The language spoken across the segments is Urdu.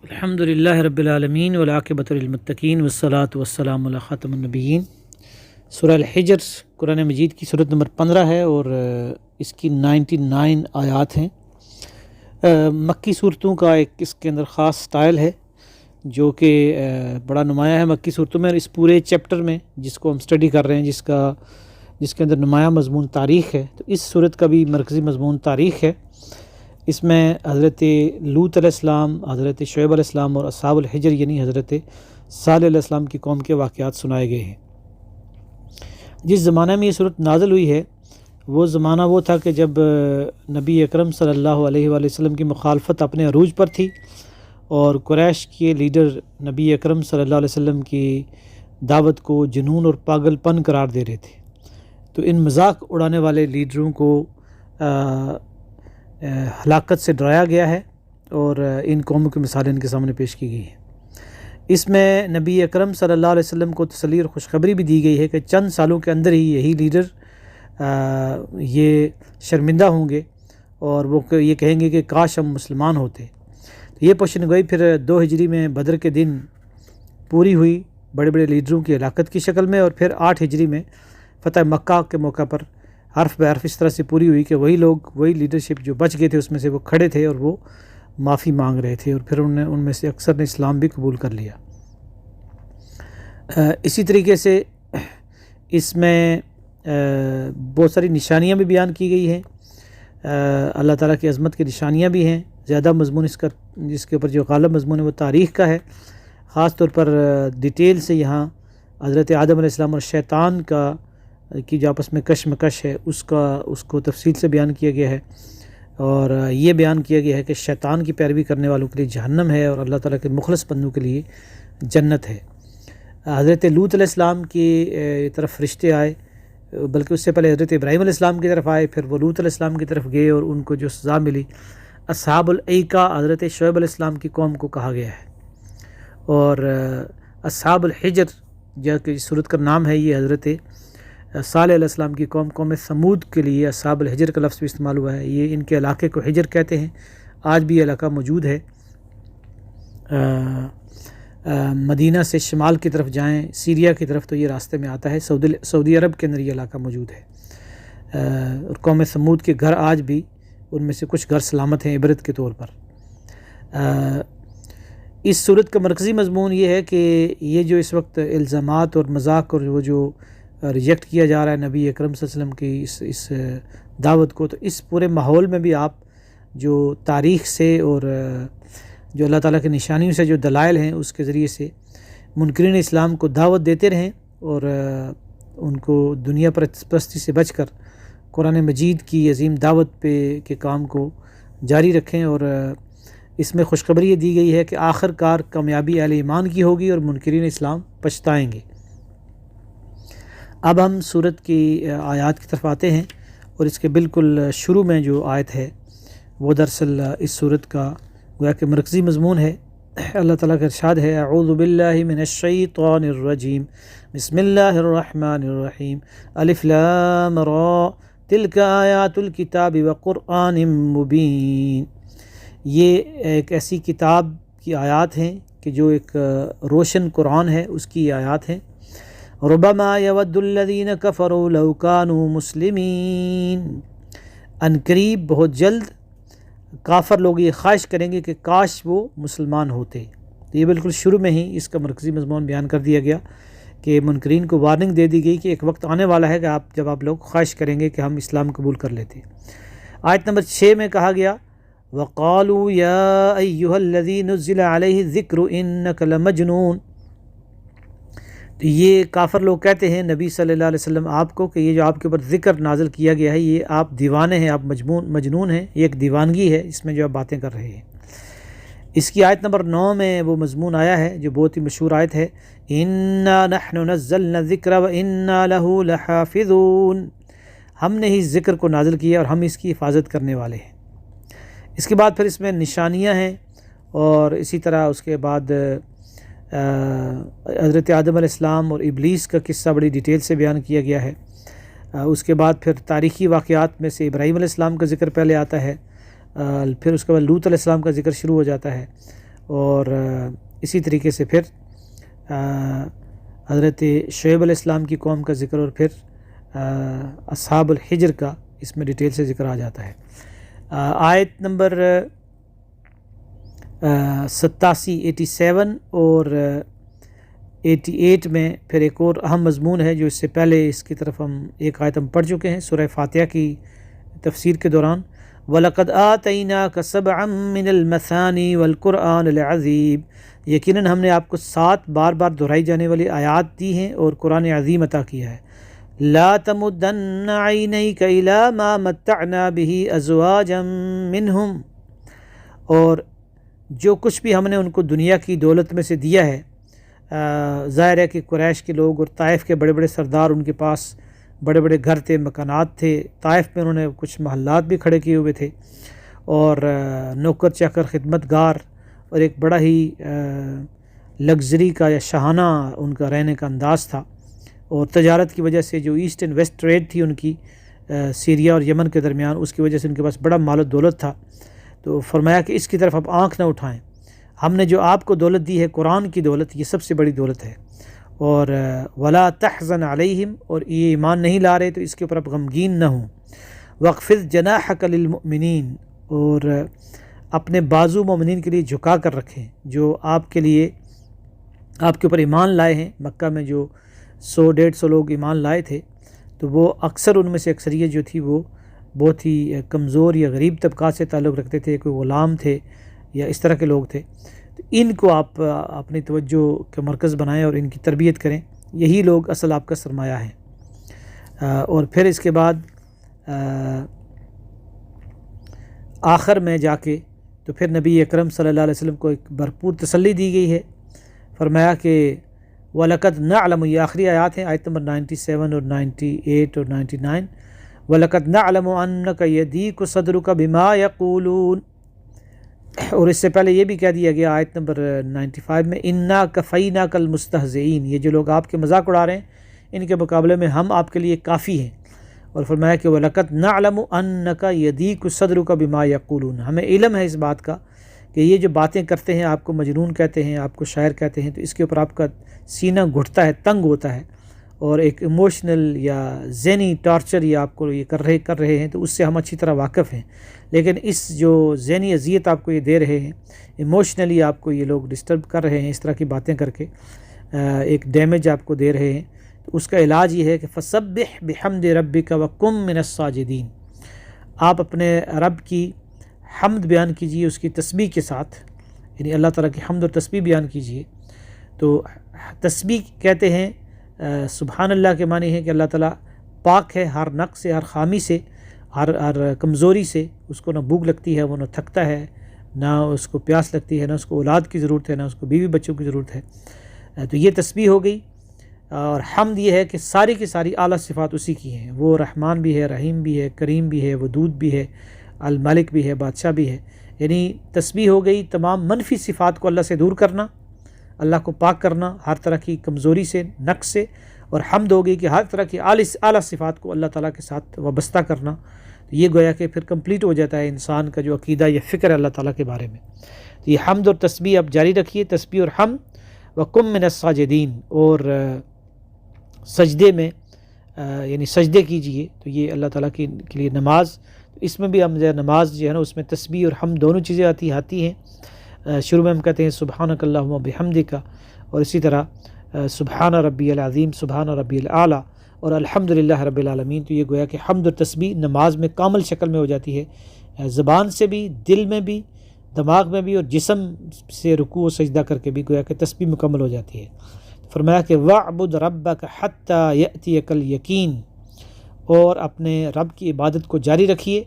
الحمد للہ رب العالمین والعاقبۃ للمتقین والصلاۃ والسلام علی خاتم النبیین۔ سورہ الحجر قرآن مجید کی صورت نمبر 15 ہے اور اس کی 99 آیات ہیں۔ مکی صورتوں کا ایک اس کے اندر خاص سٹائل ہے جو کہ بڑا نمایاں ہے مکی صورتوں میں، اور اس پورے چیپٹر میں جس کو ہم اسٹڈی کر رہے ہیں جس کے اندر نمایاں مضمون تاریخ ہے، تو اس صورت کا بھی مرکزی مضمون تاریخ ہے۔ اس میں حضرت لوط علیہ السلام، حضرت شعیب علیہ السلام اور اصحاب الحجر یعنی حضرت صالح علیہ السلام کی قوم کے واقعات سنائے گئے ہیں۔ جس زمانے میں یہ صورت نازل ہوئی ہے وہ زمانہ وہ تھا کہ جب نبی اکرم صلی اللہ علیہ وآلہ وسلم کی مخالفت اپنے عروج پر تھی، اور قریش کے لیڈر نبی اکرم صلی اللہ علیہ وسلم کی دعوت کو جنون اور پاگل پن قرار دے رہے تھے۔ تو ان مذاق اڑانے والے لیڈروں کو ہلاکت سے ڈرایا گیا ہے اور ان قوموں کی مثالیں ان کے سامنے پیش کی گئی ہیں۔ اس میں نبی اکرم صلی اللہ علیہ وسلم کو تسلی اور خوشخبری بھی دی گئی ہے کہ چند سالوں کے اندر ہی یہی لیڈر یہ شرمندہ ہوں گے اور وہ یہ کہیں گے کہ کاش ہم مسلمان ہوتے۔ تو یہ پیشن گوئی پھر 2 ہجری میں بدر کے دن پوری ہوئی، بڑے بڑے لیڈروں کی ہلاکت کی شکل میں، اور پھر 8 ہجری میں فتح مکہ کے موقع پر حرف بحرف اس طرح سے پوری ہوئی کہ وہی لیڈرشپ جو بچ گئے تھے اس میں سے وہ کھڑے تھے اور وہ معافی مانگ رہے تھے، اور پھر ان میں سے اکثر نے اسلام بھی قبول کر لیا۔ اسی طریقے سے اس میں بہت ساری نشانیاں بھی بیان کی گئی ہیں، اللہ تعالیٰ کی عظمت کی نشانیاں بھی ہیں۔ زیادہ مضمون جس کے اوپر جو غالب مضمون ہے وہ تاریخ کا ہے، خاص طور پر ڈیٹیل سے یہاں حضرت آدم علیہ السلام اور شیطان کی جو آپس میں کشمکش ہے اس کو تفصیل سے بیان کیا گیا ہے، اور یہ بیان کیا گیا ہے کہ شیطان کی پیروی کرنے والوں کے لیے جہنم ہے اور اللہ تعالیٰ کے مخلص بندوں کے لیے جنت ہے۔ حضرت لوط علیہ السلام کی طرف فرشتے آئے، بلکہ اس سے پہلے حضرت ابراہیم علیہ السلام کی طرف آئے، پھر وہ لوط علیہ السلام کی طرف گئے اور ان کو جو سزا ملی۔ اصحاب الایکہ حضرت شعیب علیہ السلام کی قوم کو کہا گیا ہے، اور اصحاب الحجر جو کہ صورت کا نام ہے یہ حضرت صالح علیہ السلام کی قوم ثمود کے لیے اصحاب الحجر کا لفظ بھی استعمال ہوا ہے۔ یہ ان کے علاقے کو حجر کہتے ہیں، آج بھی یہ علاقہ موجود ہے۔ مدینہ سے شمال کی طرف جائیں سیریا کی طرف تو یہ راستے میں آتا ہے، سعودی عرب کے اندر یہ علاقہ موجود ہے، اور قوم ثمود کے گھر آج بھی ان میں سے کچھ گھر سلامت ہیں عبرت کے طور پر۔ اس صورت کا مرکزی مضمون یہ ہے کہ یہ جو اس وقت الزامات اور مذاق اور وہ جو ریجیکٹ کیا جا رہا ہے نبی اکرم صلی اللہ علیہ وسلم کی اس دعوت کو، تو اس پورے ماحول میں بھی آپ جو تاریخ سے اور جو اللہ تعالیٰ کی نشانیوں سے جو دلائل ہیں اس کے ذریعے سے منکرین اسلام کو دعوت دیتے رہیں، اور ان کو دنیا پرستی سے بچ کر قرآن مجید کی عظیم دعوت کے کام کو جاری رکھیں۔ اور اس میں خوشخبری یہ دی گئی ہے کہ آخر کار کامیابی اہل ایمان کی ہوگی اور منکرین اسلام پچھتائیں گے۔ اب ہم صورت کی آیات کی طرف آتے ہیں، اور اس کے بالکل شروع میں جو آیت ہے وہ دراصل اس صورت کا گویا کہ مرکزی مضمون ہے۔ اللہ تعالیٰ کا ارشاد ہے، اعوذ باللہ من الشیطان الرجیم، بسم اللہ الرحمن الرحیم، الف لام را تلک آیات الکتاب وقرآن مبین۔ یہ ایک ایسی کتاب کی آیات ہیں کہ جو ایک روشن قرآن ہے، اس کی آیات ہیں۔ ربما یود الذین کفروا لو کانوا مسلمین، ان قریب بہت جلد کافر لوگ یہ خواہش کریں گے کہ کاش وہ مسلمان ہوتے۔ تو یہ بالکل شروع میں ہی اس کا مرکزی مضمون بیان کر دیا گیا کہ منکرین کو وارننگ دے دی گئی کہ ایک وقت آنے والا ہے کہ جب آپ لوگ خواہش کریں گے کہ ہم اسلام قبول کر لیتے۔ آیت نمبر 6 میں کہا گیا، وَقَالُوا يَا أَيُّهَا الَّذِي نُزِّلَ عَلَيْهِ الذِّكْرُ إِنَّكَ لَمَجْنُونَ۔ تو یہ کافر لوگ کہتے ہیں نبی صلی اللہ علیہ وسلم آپ کو کہ یہ جو آپ کے اوپر ذکر نازل کیا گیا ہے یہ آپ دیوانے ہیں، آپ مجنون ہیں، یہ ایک دیوانگی ہے اس میں جو آپ باتیں کر رہے ہیں۔ اس کی آیت نمبر 9 میں وہ مضمون آیا ہے جو بہت ہی مشہور آیت ہے، إِنَّا نَحْنُ نَزَّلْنَا الذِّكْرَ وَإِنَّا لَهُ لَحَافِظُونَ، ہم نے ہی ذکر کو نازل کیا اور ہم اس کی حفاظت کرنے والے ہیں۔ اس کے بعد پھر اس میں نشانیاں ہیں، اور اسی طرح اس کے بعد حضرت آدم علیہ السلام اور ابلیس کا قصہ بڑی ڈیٹیل سے بیان کیا گیا ہے۔ اس کے بعد پھر تاریخی واقعات میں سے ابراہیم علیہ السلام کا ذکر پہلے آتا ہے، پھر اس کے بعد لوط علیہ السلام کا ذکر شروع ہو جاتا ہے، اور اسی طریقے سے پھر حضرت شعیب علیہ السلام کی قوم کا ذکر اور پھر اصحاب الحجر کا اس میں ڈیٹیل سے ذکر آ جاتا ہے۔ آیت نمبر 87 اور 88 میں پھر ایک اور اہم مضمون ہے جو اس سے پہلے اس کی طرف ہم ایک آیت ہم پڑھ چکے ہیں سورہ فاتحہ کی تفسیر کے دوران۔ وَلَقَدْ آتَيْنَاكَ سَبْعًا مِّنَ الْمَثَانِي وَالْقُرْآنِ الْعَظِيمِ، یقیناً ہم نے آپ کو 7 بار بار دہرائی جانے والی آیات دی ہیں اور قرآن عظیم عطا کیا ہے۔ لَا تَمُدَّنَّ عَيْنَيْكَ إِلَىٰ مَا مَتَّعْنَا بِهِ أَزْوَاجًا مِّنْهُمْ، اور جو کچھ بھی ہم نے ان کو دنیا کی دولت میں سے دیا ہے، ظاہر ہے کہ قریش کے لوگ اور طائف کے بڑے بڑے سردار، ان کے پاس بڑے بڑے گھر تھے، مکانات تھے، طائف میں انہوں نے کچھ محلات بھی کھڑے کیے ہوئے تھے، اور نوکر چاکر خدمت گار، اور ایک بڑا ہی لگژری کا یا شاہانہ ان کا رہنے کا انداز تھا، اور تجارت کی وجہ سے جو ایسٹ اینڈ ویسٹ ٹریڈ تھی ان کی سیریا اور یمن کے درمیان، اس کی وجہ سے ان کے پاس بڑا مال و دولت تھا۔ تو فرمایا کہ اس کی طرف آپ آنکھ نہ اٹھائیں، ہم نے جو آپ کو دولت دی ہے قرآن کی دولت، یہ سب سے بڑی دولت ہے، اور ولا تحزن علیہم، اور یہ ایمان نہیں لا رہے تو اس کے اوپر آپ غمگین نہ ہوں۔ واخفض جناحک للمؤمنین، اور اپنے بازو مومنین کے لیے جھکا کر رکھیں جو آپ کے لیے آپ کے اوپر ایمان لائے ہیں۔ مکہ میں جو 100-150 لوگ ایمان لائے تھے، تو وہ اکثر ان میں سے اکثریت جو تھی وہ بہت ہی کمزور یا غریب طبقات سے تعلق رکھتے تھے، کوئی غلام تھے یا اس طرح کے لوگ تھے۔ تو ان کو آپ اپنی توجہ کا مرکز بنائیں اور ان کی تربیت کریں، یہی لوگ اصل آپ کا سرمایہ ہیں۔ اور پھر اس کے بعد آخر میں جا کے تو پھر نبی اکرم صلی اللہ علیہ وسلم کو ایک بھرپور تسلی دی گئی ہے۔ فرمایا کہ وَلَقَدْ نَعْلَمُ، یہ آخری آیات ہیں، آیت نمبر 97 اور 98 اور 99۔ وَلَقَدْ نَعْلَمُ أَنَّكَ يَضِيقُ صَدْرُكَ بِمَا يَقُولُونَ، اور اس سے پہلے یہ بھی کہہ دیا گیا آیت نمبر 95 میں، إِنَّا كَفَيْنَاكَ الْمُسْتَهْزِئِينَ، یہ جو لوگ آپ کے مذاق اڑا رہے ہیں ان کے مقابلے میں ہم آپ کے لیے کافی ہیں۔ اور فرمایا کہ وَلَقَدْ نَعْلَمُ أَنَّكَ يَضِيقُ صَدْرُكَ بِمَا يَقُولُونَ، ہمیں علم ہے اس بات کا کہ یہ جو باتیں کرتے ہیں، آپ کو مجنون کہتے ہیں، آپ کو شاعر کہتے ہیں، تو اس کے اوپر آپ کا سینہ گھٹتا ہے، تنگ ہوتا ہے، اور ایک ایموشنل یا ذہنی ٹارچر یہ آپ کو یہ کر رہے ہیں، تو اس سے ہم اچھی طرح واقف ہیں۔ لیکن اس جو ذہنی اذیت آپ کو یہ دے رہے ہیں، ایموشنلی آپ کو یہ لوگ ڈسٹرب کر رہے ہیں اس طرح کی باتیں کر کے، ایک ڈیمیج آپ کو دے رہے ہیں، تو اس کا علاج یہ ہے کہ فَسَبِّحْ بِحَمْدِ رَبِّكَ وَكُن مِّنَ السَّاجِدِينَ، آپ اپنے رب کی حمد بیان کیجئے اس کی تسبیح کے ساتھ، یعنی اللہ تعالیٰ کی حمد اور تسبیح بیان کیجئے۔ تو تسبیح کہتے ہیں، سبحان اللہ کے معنی ہے کہ اللہ تعالیٰ پاک ہے ہر نقص سے، ہر خامی سے، ہر کمزوری سے، اس کو نہ بھوک لگتی ہے، وہ نہ تھکتا ہے، نہ اس کو پیاس لگتی ہے، نہ اس کو اولاد کی ضرورت ہے، نہ اس کو بیوی بچوں کی ضرورت ہے۔ تو یہ تسبیح ہو گئی۔ اور حمد یہ ہے کہ ساری کی ساری اعلیٰ صفات اسی کی ہیں، وہ رحمان بھی ہے، رحیم بھی ہے، کریم بھی ہے، ودود بھی ہے، الملک بھی ہے، بادشاہ بھی ہے۔ یعنی تسبیح ہو گئی تمام منفی صفات کو اللہ سے دور کرنا، اللہ کو پاک کرنا ہر طرح کی کمزوری سے، نقص سے، اور حمد ہو گئی کہ ہر طرح کی اعلیٰ صفات کو اللہ تعالیٰ کے ساتھ وابستہ کرنا۔ تو یہ گویا کہ پھر کمپلیٹ ہو جاتا ہے انسان کا جو عقیدہ یا فکر ہے اللہ تعالیٰ کے بارے میں۔ تو یہ حمد اور تسبیح آپ جاری رکھیے، تسبیح اور حمد۔ وَقُم مِّنَ السَّاجِدِينَ، اور سجدے میں یعنی سجدے کیجئے، تو یہ اللہ تعالیٰ کے لیے نماز، اس میں بھی ہم نماز جو ہے نا اس میں تسبیح اور حمد دونوں چیزیں آتی ہیں۔ شروع میں ہم کہتے ہیں سبحانک اللہم و بحمدک، اور اسی طرح سبحان ربی العظیم، سبحان ربی الاعلیٰ، اور الحمدللہ رب العالمین۔ تو یہ گویا کہ حمد اور تسبیح نماز میں کامل شکل میں ہو جاتی ہے، زبان سے بھی، دل میں بھی، دماغ میں بھی، اور جسم سے رکوع و سجدہ کر کے بھی گویا کہ تسبیح مکمل ہو جاتی ہے۔ فرمایا کہ وَاعْبُدْ رَبَّكَ حَتَّى يَأْتِيَكَ الْيَقِينُ، اور اپنے رب کی عبادت کو جاری رکھیے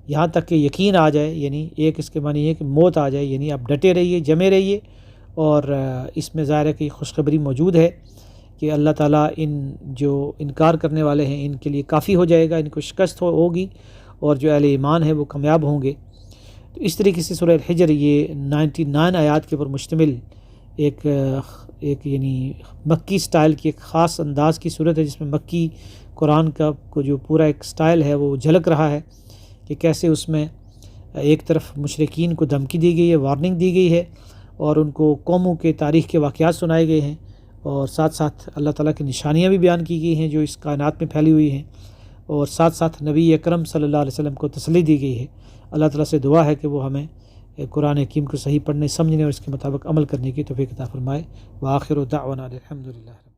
یہاں تک کہ یقین آ جائے، یعنی ایک اس کے معنی ہے کہ موت آ جائے، یعنی آپ ڈٹے رہیے، جمے رہیے۔ اور اس میں ظاہر ہے کہ خوشخبری موجود ہے کہ اللہ تعالیٰ ان جو انکار کرنے والے ہیں ان کے لیے کافی ہو جائے گا، ان کو شکست ہوگی، اور جو اہل ایمان ہیں وہ کامیاب ہوں گے۔ تو اس طریقے سے سورہ الحجر یہ 99 آیات کے اوپر مشتمل ایک یعنی مکی سٹائل کی ایک خاص انداز کی صورت ہے، جس میں مکی قرآن کا کو جو پورا ایک سٹائل ہے وہ جھلک رہا ہے کہ کیسے اس میں ایک طرف مشرکین کو دھمکی دی گئی ہے، وارننگ دی گئی ہے، اور ان کو قوموں کے تاریخ کے واقعات سنائے گئے ہیں، اور ساتھ ساتھ اللہ تعالیٰ کی نشانیاں بھی بیان کی گئی ہیں جو اس کائنات میں پھیلی ہوئی ہیں، اور ساتھ ساتھ نبی اکرم صلی اللہ علیہ وسلم کو تسلی دی گئی ہے۔ اللہ تعالیٰ سے دعا ہے کہ وہ ہمیں قرآن حکیم کو صحیح پڑھنے، سمجھنے اور اس کے مطابق عمل کرنے کی توفیق عطا فرمائے۔ وآخر دعوانا الحمدللہ۔